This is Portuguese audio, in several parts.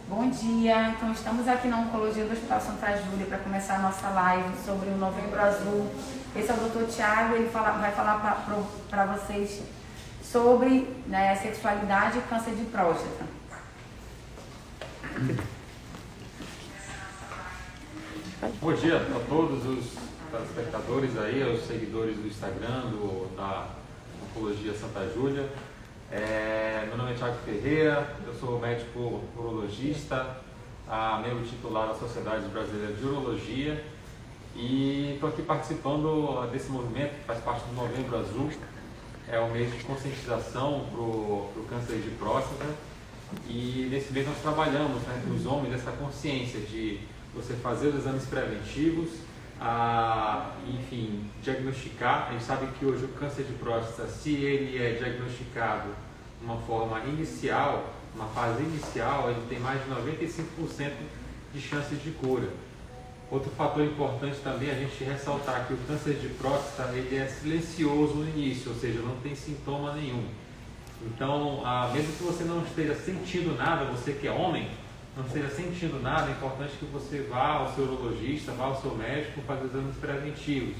Bom dia, então estamos aqui na Oncologia do Hospital Santa Júlia para começar a nossa live sobre o Novembro Azul. Esse é o Dr. Thiago, ele vai falar para vocês sobre sexualidade e câncer de próstata. Bom dia a todos os telespectadores aí, aos seguidores do Instagram, da Oncologia Santa Júlia. Meu nome é Thiago Ferreira, eu sou médico urologista, membro titular da Sociedade Brasileira de Urologia e estou aqui participando desse movimento que faz parte do Novembro Azul. É um mês de conscientização para o câncer de próstata e nesse mês nós trabalhamos com os homens essa consciência de você fazer os exames preventivos, enfim, diagnosticar. A gente sabe que hoje o câncer de próstata, se ele é diagnosticado de uma forma inicial, uma fase inicial, ele tem mais de 95% de chances de cura. Outro fator importante também é a gente ressaltar que o câncer de próstata ele é silencioso no início, ou seja, não tem sintoma nenhum. Então, mesmo que você não esteja sentindo nada, você que é homem, não esteja sentindo nada, é importante que você vá ao seu urologista, vá ao seu médico fazer exames preventivos,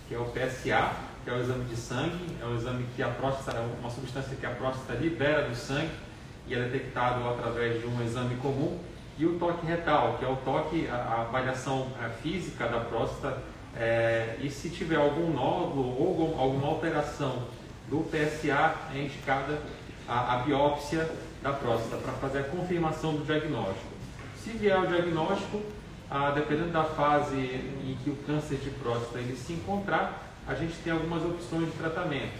que é o PSA, que é o exame de sangue, é um exame que a próstata, é uma substância que a próstata libera do sangue e é detectado através de um exame comum, e o toque retal, que é o toque, a avaliação física da próstata, e se tiver algum nódulo ou alguma alteração do PSA, é indicada a biópsia da próstata para fazer a confirmação do diagnóstico. Se vier o diagnóstico, dependendo da fase em que o câncer de próstata ele se encontrar, a gente tem algumas opções de tratamento.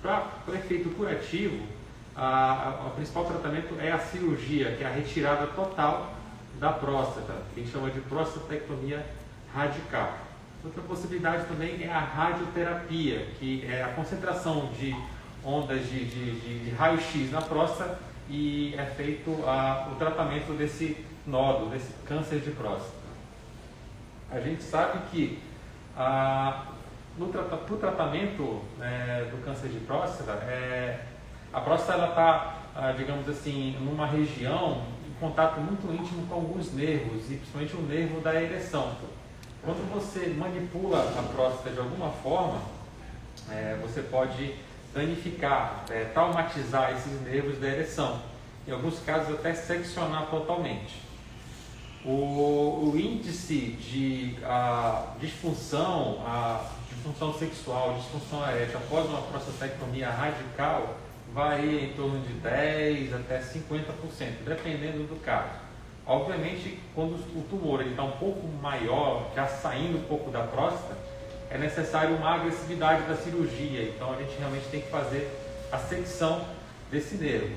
Para o efeito curativo, o principal tratamento é a cirurgia, que é a retirada total da próstata, que a gente chama de prostatectomia radical. Outra possibilidade também é a radioterapia, que é a concentração de ondas de raio-x na próstata e é feito o tratamento desse nódulo, desse câncer de próstata. A gente sabe que para o tratamento do câncer de próstata, a próstata está, digamos assim, numa região em contato muito íntimo com alguns nervos, e principalmente o nervo da ereção. Quando você manipula a próstata de alguma forma, você pode danificar, traumatizar esses nervos da ereção, em alguns casos até seccionar totalmente. O índice de disfunção sexual, disfunção erétil após uma prostatectomia radical varia em torno de 10 até 50%, dependendo do caso. Obviamente, quando o tumor está um pouco maior, já saindo um pouco da próstata, é necessário uma agressividade da cirurgia, então a gente realmente tem que fazer a secção desse nervo.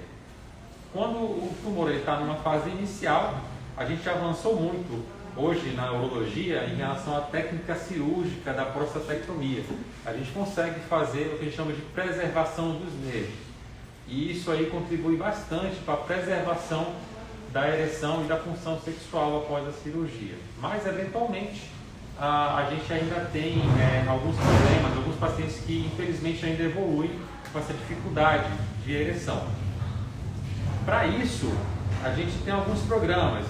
Quando o tumor está numa fase inicial, a gente avançou muito hoje na urologia em relação à técnica cirúrgica da prostatectomia. A gente consegue fazer o que a gente chama de preservação dos nervos, e isso aí contribui bastante para a preservação da ereção e da função sexual após a cirurgia. Mas, eventualmente, a gente ainda tem alguns problemas, alguns pacientes que infelizmente ainda evoluem com essa dificuldade de ereção. Para isso, a gente tem alguns programas,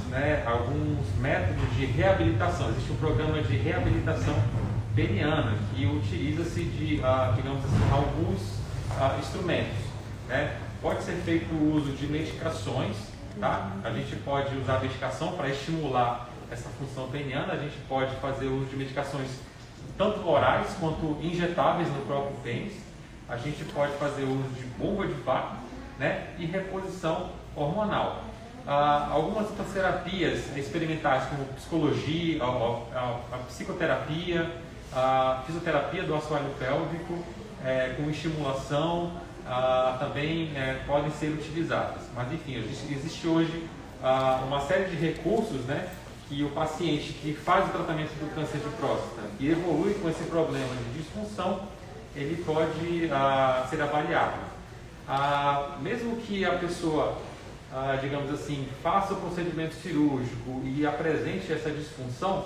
alguns métodos de reabilitação. Existe um programa de reabilitação peniana que utiliza-se de, digamos assim, alguns instrumentos. Pode ser feito o uso de medicações, tá? A gente pode usar a medicação para estimular essa função peniana. A gente pode fazer uso de medicações tanto orais quanto injetáveis no próprio pênis. A gente pode fazer uso de bomba de vácuo, e reposição hormonal. Algumas outras terapias experimentais, como psicologia, a psicoterapia, a fisioterapia do assoalho pélvico, com estimulação, também podem ser utilizadas. Mas enfim, existe hoje uma série de recursos, que o paciente que faz o tratamento do câncer de próstata e evolui com esse problema de disfunção, ele pode ser avaliado. Mesmo que a pessoa, digamos assim, faça o procedimento cirúrgico e apresente essa disfunção,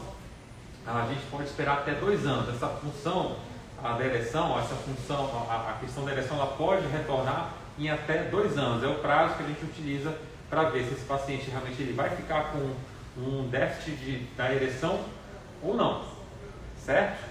a gente pode esperar até 2 anos. Essa função da ereção, a questão da ereção, ela pode retornar em até 2 anos. É o prazo que a gente utiliza para ver se esse paciente realmente ele vai ficar com um déficit da ereção ou não, certo?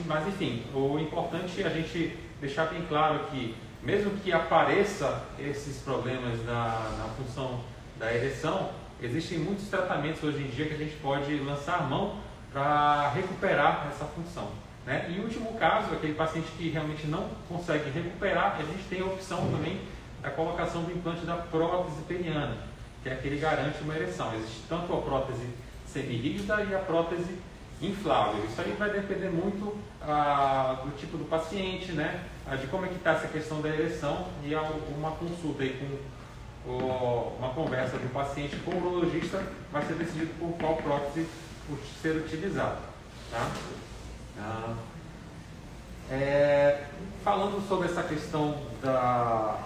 Mas enfim, o importante é a gente deixar bem claro que mesmo que apareça esses problemas na função da ereção, existem muitos tratamentos hoje em dia que a gente pode lançar a mão para recuperar essa função, né? E em último caso, aquele paciente que realmente não consegue recuperar, a gente tem a opção também da colocação do implante da prótese peniana, que é aquele que garante uma ereção. Existe tanto a prótese semi-rígida e a prótese inflável. Isso aí vai depender muito do tipo do paciente, né? De como é que está essa questão da ereção, e uma consulta aí uma conversa do paciente com o urologista vai ser decidido por qual prótese ser utilizado, tá? Falando sobre essa questão da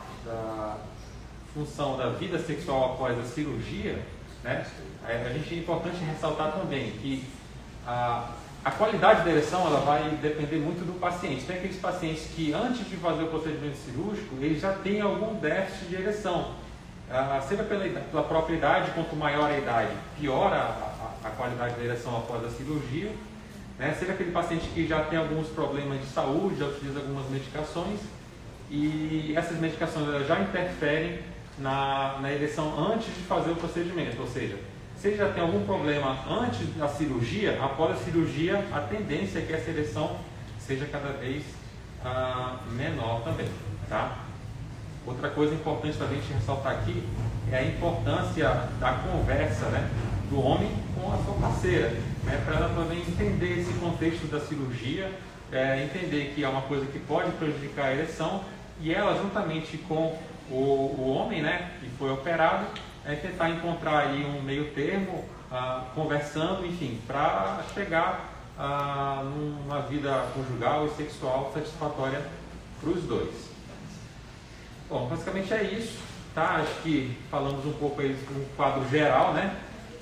função da vida sexual após a cirurgia, né? A gente é importante ressaltar também que a qualidade da ereção ela vai depender muito do paciente. Tem aqueles pacientes que antes de fazer o procedimento cirúrgico, eles já têm algum déficit de ereção. Seja pela própria idade, quanto maior a idade, pior a qualidade da ereção após a cirurgia, né? Seja aquele paciente que já tem alguns problemas de saúde, já utiliza algumas medicações, e essas medicações elas já interferem na ereção antes de fazer o procedimento, ou seja, se ele já tem algum problema antes da cirurgia, após a cirurgia, a tendência é que essa ereção seja cada vez menor também, tá? Outra coisa importante para a gente ressaltar aqui é a importância da conversa, né, do homem com a sua parceira, né, para ela também entender esse contexto da cirurgia, entender que é uma coisa que pode prejudicar a ereção, e ela, juntamente com o homem, né, que foi operado, tentar encontrar aí um meio termo, conversando, enfim, para chegar numa vida conjugal e sexual satisfatória para os dois. Bom, basicamente é isso, tá? Acho que falamos um pouco aí do quadro geral, né?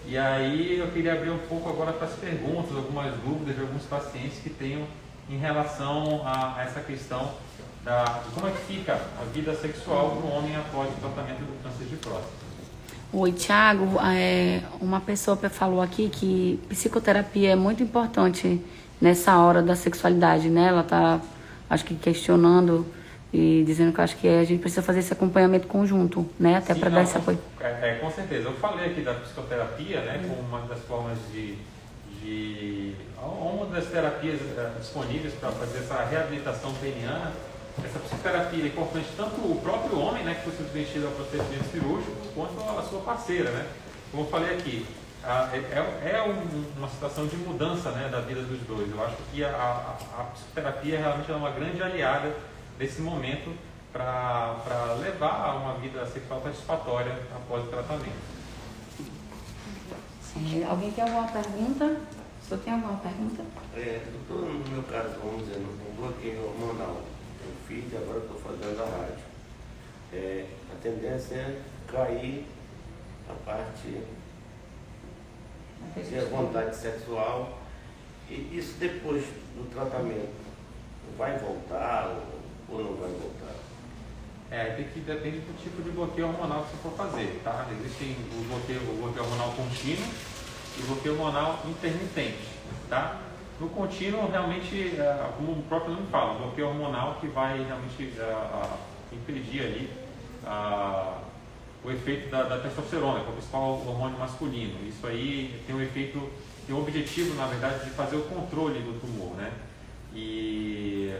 E aí eu queria abrir um pouco agora para as perguntas, algumas dúvidas de alguns pacientes que tenham em relação a essa questão de como é que fica a vida sexual do homem após o tratamento do câncer de próstata. Oi, Thiago. Uma pessoa falou aqui que psicoterapia é muito importante nessa hora da sexualidade, né? Ela está, acho que, questionando e dizendo que acho que a gente precisa fazer esse acompanhamento conjunto, né? Até para dar esse apoio. Com certeza. Eu falei aqui da psicoterapia, né? Como uma das formas uma das terapias disponíveis para fazer essa reabilitação peniana. Essa psicoterapia é importante tanto o próprio homem, né, que foi submetido ao procedimento cirúrgico, quanto a sua parceira, né? Como eu falei aqui, uma situação de mudança, né, da vida dos dois. Eu acho que a psicoterapia realmente é uma grande aliada nesse momento para levar a uma vida sexual satisfatória após o tratamento. Alguém tem alguma pergunta? O senhor tem alguma pergunta? Doutor, no meu caso, vamos dizer, no bloqueio hormonal, eu fiz e agora estou fazendo a rádio. A tendência é cair a parte de vontade sexual, e isso depois do tratamento vai voltar ou não vai voltar? Depende do tipo de bloqueio hormonal que você for fazer, tá? Existem o bloqueio hormonal contínuo e o bloqueio hormonal intermitente, tá? No contínuo, realmente, como o próprio nome fala, um bloqueio hormonal que vai realmente impedir ali o efeito da testosterona, que é o principal hormônio masculino. Isso aí tem o objetivo, na verdade, de fazer o controle do tumor, né? E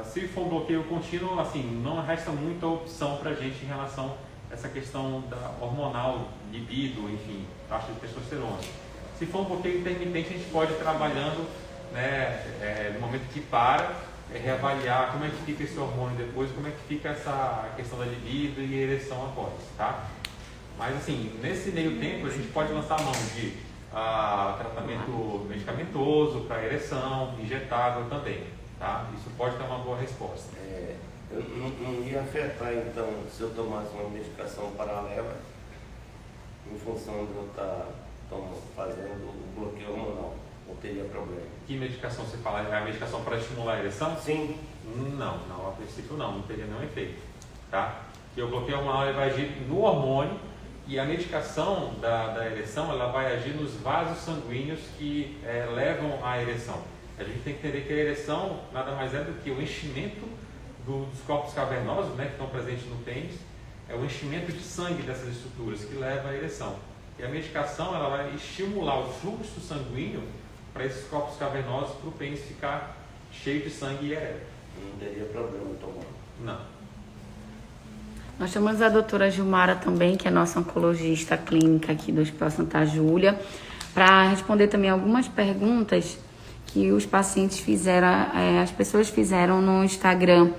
se for um bloqueio contínuo, assim, não resta muita opção para a gente em relação a essa questão da hormonal, libido, enfim, taxa de testosterona. Se for um bloqueio intermitente, a gente pode ir trabalhando, né, no momento que reavaliar como é que fica esse hormônio depois, como é que fica essa questão da libido e ereção após, tá? Mas assim, nesse meio tempo a gente pode lançar a mão de tratamento medicamentoso para ereção, injetável também, tá? Isso pode ter uma boa resposta. Eu não ia afetar então se eu tomasse uma medicação paralela em função de eu estar fazendo o bloqueio hormonal. Não teria problema. Que medicação você fala? É a medicação para estimular a ereção? Sim. Não, a princípio não teria nenhum efeito, tá? que o bloqueio hormonal ele vai agir no hormônio e a medicação da ereção ela vai agir nos vasos sanguíneos que levam à ereção. A gente tem que entender que a ereção nada mais é do que o enchimento dos corpos cavernosos, né, que estão presentes no pênis, é o enchimento de sangue dessas estruturas que leva à ereção. E a medicação ela vai estimular o fluxo sanguíneo para esses corpos cavernosos, para o pênis ficar cheio de sangue e ereto. Não teria problema tomar. Não. Nós chamamos a doutora Gilmara também, que é nossa oncologista clínica aqui do Hospital Santa Júlia, para responder também algumas perguntas que os pacientes fizeram, as pessoas fizeram no Instagram,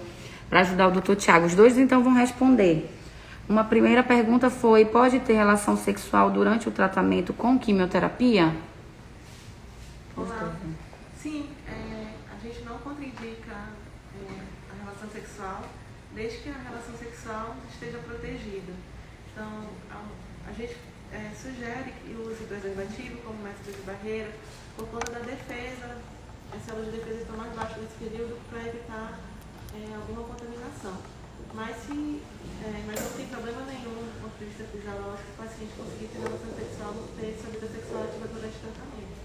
para ajudar o doutor Tiago. Os dois então vão responder. Uma primeira pergunta foi: pode ter relação sexual durante o tratamento com quimioterapia? Olá. Sim, a gente não contraindica a relação sexual desde que a relação sexual esteja protegida. Então, a gente sugere que use o preservativo como método de barreira por conta da defesa. As células de defesa estão mais baixas nesse período para evitar alguma contaminação. Mas não tem problema nenhum do ponto de vista fisiológico o paciente conseguir ter relação sexual, ter sua vida sexual ativa durante o tratamento.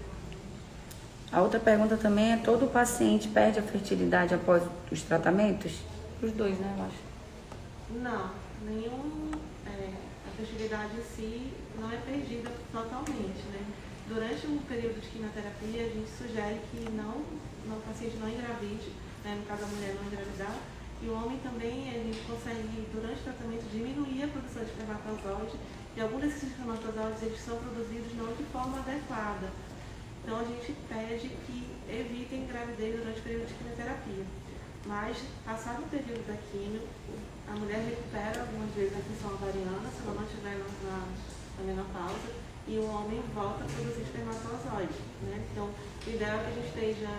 A outra pergunta também é: todo paciente perde a fertilidade após os tratamentos? Os dois, né, eu acho. Não, a fertilidade em si não é perdida totalmente, né? Durante o período de quimioterapia, a gente sugere que o paciente não engravide, né? No caso a mulher não engravidar, e o homem também, a gente consegue, durante o tratamento, diminuir a produção de espermatozoide, e alguns desses espermatozoides eles são produzidos não de forma adequada. Então a gente pede que evitem gravidez durante o período de quimioterapia. Mas, passado o período da quimio, a mulher recupera algumas vezes a função ovariana, se ela não estiver na menopausa, e o homem volta a produzir espermatozoide, né? Então, o ideal é que a gente esteja,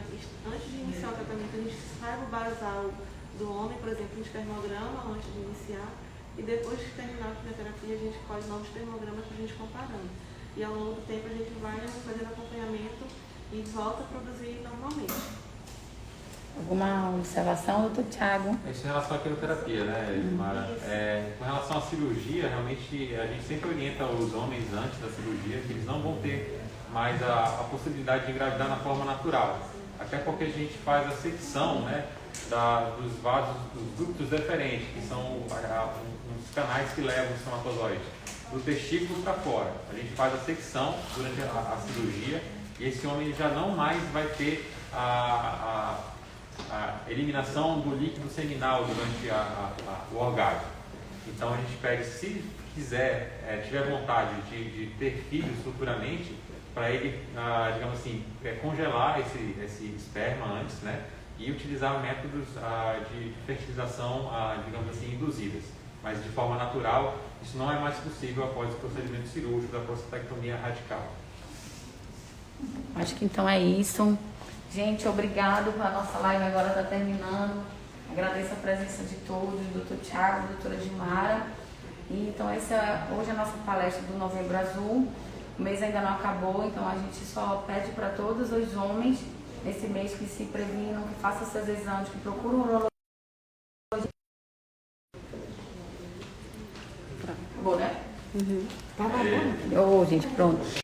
antes de iniciar o tratamento, a gente saiba o basal do homem, por exemplo, um espermograma antes de iniciar, e depois de terminar a quimioterapia, a gente colhe novos espermogramas para a gente comparando. E ao longo do tempo a gente vai fazendo acompanhamento e volta a produzir normalmente. Alguma observação, doutor Tiago? Isso em relação à quimioterapia, né, Mara? Com relação à cirurgia, realmente a gente sempre orienta os homens antes da cirurgia que eles não vão ter mais a possibilidade de engravidar na forma natural. Até porque a gente faz a secção, né, dos vasos, dos ductos deferentes, que são uns canais que levam o espermatozoide do testículo para fora. A gente faz a secção durante a cirurgia e esse homem já não mais vai ter a eliminação do líquido seminal durante o orgasmo. Então a gente pede, se quiser, tiver vontade de ter filhos futuramente, para ele, digamos assim, congelar esse esperma antes, né, e utilizar métodos de fertilização, digamos assim, induzidas. Mas de forma natural, isso não é mais possível após o procedimento cirúrgico da prostatectomia radical. Acho que então é isso. Gente, obrigado. A nossa live agora está terminando. Agradeço a presença de todos, do Dr. Tiago, da doutora Gilmara. E, então, hoje é a nossa palestra do Novembro Azul. O mês ainda não acabou, então a gente só pede para todos os homens, nesse mês, que se previnam, que façam seus exames, que procurem um urologista. Bom, né? Tá bom. Ô, gente, pronto.